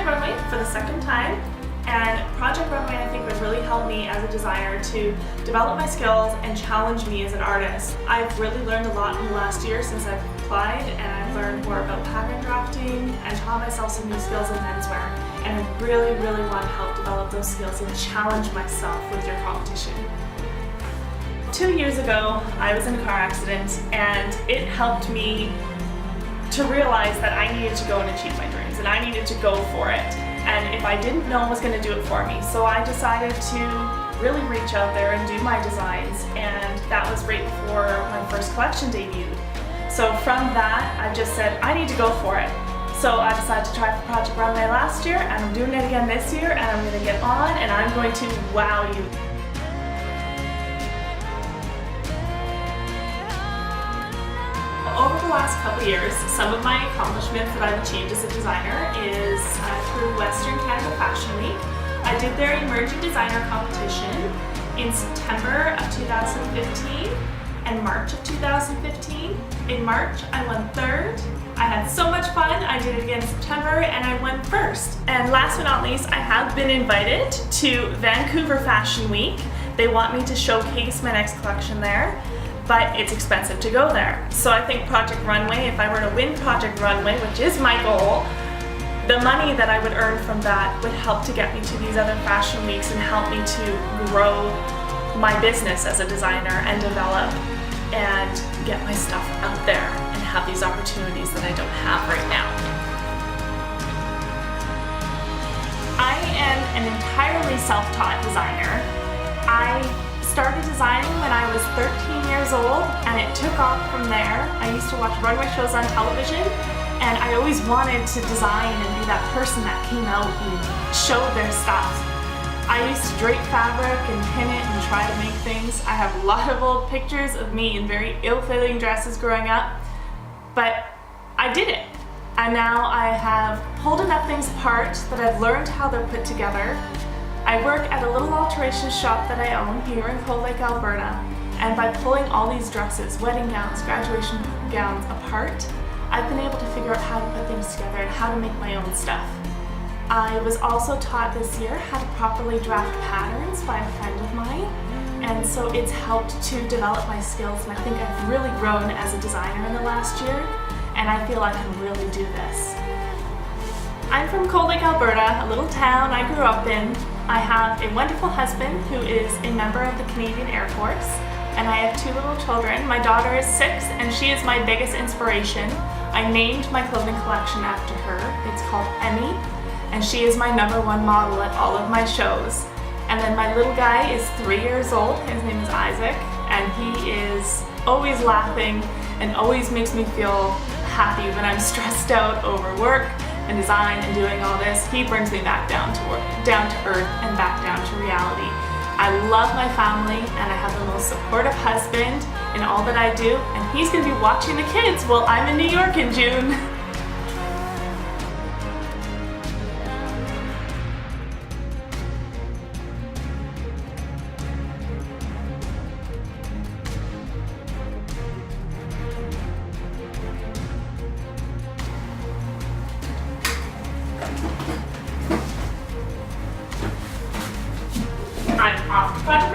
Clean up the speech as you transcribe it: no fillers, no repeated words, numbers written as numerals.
Project Runway for the second time, and Project Runway I think has really helped me as a designer to develop my skills and challenge me as an artist. I've really learned a lot in the last year since I've applied, and I've learned more about pattern drafting and taught myself some new skills in menswear. And I really want to help develop those skills and challenge myself with your competition. 2 years ago, I was in a car accident, and it helped me to realize that I needed to go and achieve my dreams, and I needed to go for it. And if I didn't, no one was going to do it for me. So I decided to really reach out there and do my designs, and that was right before my first collection debuted. So from that, I just said, I need to go for it. So I decided to try for Project Runway last year, and I'm doing it again this year, and I'm going to get on, and I'm going to wow you. Over the last couple years, some of my accomplishments that I've achieved as a designer is through Western Canada Fashion Week. I did their Emerging Designer competition in September of 2015 and March of 2015. In March, I won third. I had so much fun. I did it again in September and I won first. And last but not least, I have been invited to Vancouver Fashion Week. They want me to showcase my next collection there, but it's expensive to go there. So I think Project Runway, if I were to win Project Runway, which is my goal, the money that I would earn from that would help to get me to these other fashion weeks and help me to grow my business as a designer and develop and get my stuff out there and have these opportunities that I don't have right now. I am an entirely self-taught designer. I started designing when I was 13 years old, and it took off from there. I used to watch runway shows on television, and I always wanted to design and be that person that came out and showed their stuff. I used to drape fabric and pin it and try to make things. I have a lot of old pictures of me in very ill-fitting dresses growing up, but I did it. And now I have pulled enough things apart that I've learned how they're put together. I work at a little alteration shop that I own here in Cold Lake, Alberta, and by pulling all these dresses, wedding gowns, graduation gowns apart, I've been able to figure out how to put things together and how to make my own stuff. I was also taught this year how to properly draft patterns by a friend of mine, and so it's helped to develop my skills, and I think I've really grown as a designer in the last year, and I feel I can really do this. I'm from Cold Lake, Alberta, a little town I grew up in. I have a wonderful husband who is a member of the Canadian Air Force, and I have 2 little children. My daughter is 6, and she is my biggest inspiration. I named my clothing collection after her. It's called Emmy, and she is my #1 model at all of my shows. And then my little guy is 3 years old. His name is Isaac, and he is always laughing and always makes me feel happy when I'm stressed out over work and design and doing all this. He brings me back down to earth and back down to reality. I love my family, and I have the most supportive husband in all that I do, and he's gonna be watching the kids while I'm in New York in June. I'm off to Project